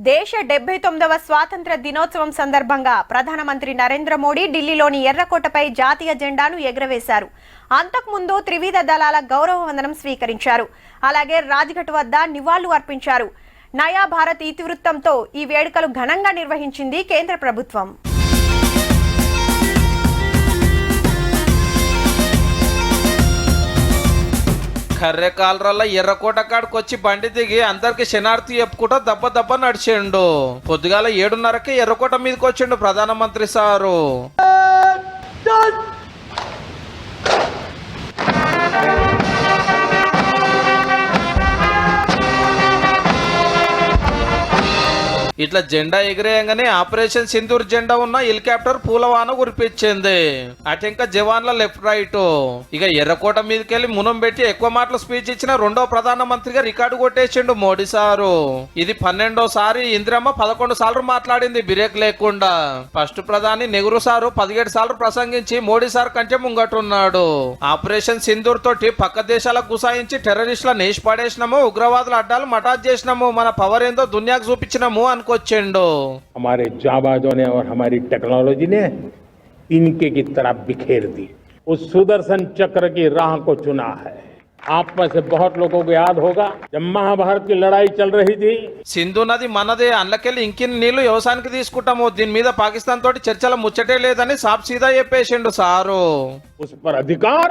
దేశ 79వ స్వాతంత్ర దినోత్సవం సందర్భంగా ప్రధానమంత్రి నరేంద్ర మోడీ ఢిల్లీలోని ఎర్రకోటపై జాతీయ జెండాను ఎగురవేశారు. అంతకుముందు త్రివిధ దళాల గౌరవ వందనం స్వీకరించారు. అలాగే రాజ్ఘాట్ వద్ద నివాళులు అర్పించారు. నయా భారత్ ఇతివృత్తంతో ఈ వేడుకలు ఘనంగా నిర్వహించింది కేంద్ర ప్రభుత్వం. కర్రె కాలరల్ల ఎర్రకోట కాడికొచ్చి బండి దిగి అందరికి శనార్థి చెప్పుకుంటా దబ్బ నడిచిండు. పొద్దుగాల 7:30కి ఎర్రకోట మీదకి వచ్చిండు ప్రధానమంత్రి సారు. ఇట్లా జెండా ఎగిరేయంగానే ఆపరేషన్ సింధూర్ జెండా ఉన్న హెలికాప్టర్ పూలవాన కురిపించింది. అటెంక జవాన్ల లెఫ్ట్ రైట్. ఇక ఎర్రకోట మీదకెళ్లి మునం పెట్టి ఎక్కువ మాటలు స్పీచ్ ఇచ్చిన రెండో ప్రధానమంత్రిగా రికార్డు కొట్టేసిండు మోడీ సారు. ఇది 12వ ఇందిరమ్మ 11 సార్లు మాట్లాడింది బ్రేక్ లేకుండా. ఫస్ట్ ప్రధాని నెహ్రూ సారు 17 సార్లు ప్రసంగించి మోడీ సార్ కంటే ముంగటున్నాడు. ఆపరేషన్ సింధూర్ తోటి పక్క దేశాలకు గుసాయించి టెర్రరిస్టుల నేష్ పడేసినాము, ఉగ్రవాదుల అడ్డాలు మటాజ్ చేసినాము, మన పవర్ ఏందో దునియాకు చూపించినాము అనుకో. हमारे जाबाजों ने और हमारी टेक्नोलॉजी ने इनके की तरह बिखेर दी. उस सुदर्शन चक्र की राह को चुना है. आप में से बहुत लोगों को याद होगा जब महाभारत की लड़ाई चल रही थी. సింధు నది మనదే, అందుకెళ్ళి ఇంకిన్ని నీళ్లు వ్యవసాయానికి తీసుకుంటాము, దీని మీద పాకిస్తాన్ తోటి చర్చల ముచ్చటే లేదని సాఫ్ సీదా చెప్పేసిండు సారు. उस पर अधिकार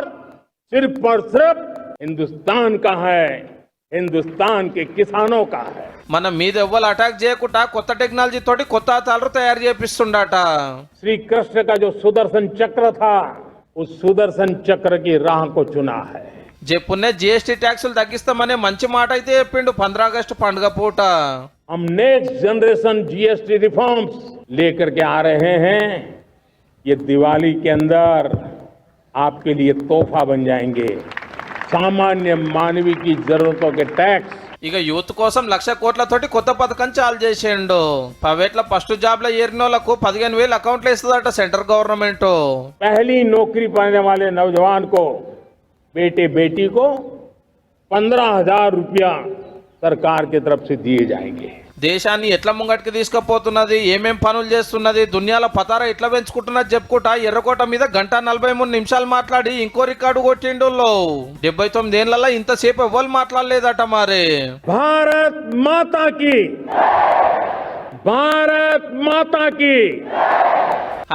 सिर्फ और सिर्फ हिंदुस्तान का है, हिंदुस्तान के किसानों का है. మన మీద ఎవ్వరు అటాక్ చేయకుండా కొత్త టెక్నాలజీ తోటి కొత్త తాళ్ళు తయారు చేపిస్తుండట. श्री कृष्ण का जो सुदर्शन चक्र था उस सुदर्शन चक्र की राह को चुना है. చెప్పునే జిఎస్టీ ట్యాక్సులు తగ్గిస్తామనే మంచి మాట అయితే చెప్పిండు 15 ఆగస్టు పండుగ పూట. हम नेक्स्ट जनरेशन जीएसटी रिफॉर्म्स लेकर के आ रहे हैं. ये दिवाली के अंदर आपके लिए तोहफा बन जाएंगे. सामान्य मानवी की जरूरतों के टैक्स. ఇక యూత్ కోసం 1,00,000 కోట్లతోటి కొత్త పథకం చాలు చేసిండు. ప్రైవేట్ల ఫస్ట్ జాబ్ లో ఏరినోళ్లకు 15,000 అకౌంట్లు ఇస్తుందట సెంట్రల్ గవర్నమెంట్. पहली नौकरी पाने वाले नौजवान को बेटे बेटी को 15,000 रुपया सरकार की तरफ से दिए जाएंगे. దేశాన్ని ఎట్లా ముంగటికి తీసుకుపోతున్నది, ఏమేం పనులు చేస్తున్నది, దునియాలో పతారా ఎట్లా పెంచుకుంటున్నది చెప్పుకుంటా ఎర్రకోట మీద 1:43 మాట్లాడి ఇంకో రికార్డు కొట్టిండు. 79 ఏళ్లలో ఇంతసేపు ఎవ్వరు మాట్లాడలేదట. మరి భారత్ మాతా కి, భారత్ మాతా కి.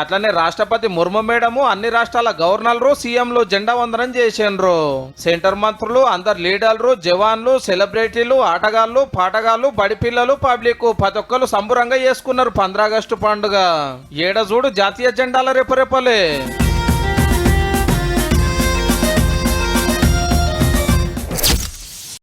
అట్లనే రాష్ట్రపతి ముర్ము మేడము, అన్ని రాష్ట్రాల గవర్నర్లు, సీఎంలు జెండా వందనం చేసిండ్రు. సెంటర్ మంత్రులు, అందరు లీడర్లు, జవాన్లు, సెలబ్రిటీలు, ఆటగాళ్లు, పాటగాళ్లు, బడి పిల్లలు, పబ్లిక్ ప్రతి ఒక్కరు సంబురంగా చేసుకున్నారు 15 ఆగస్టు పండుగ. ఏడ చూడు జాతీయ జెండాల రెపరెపలే.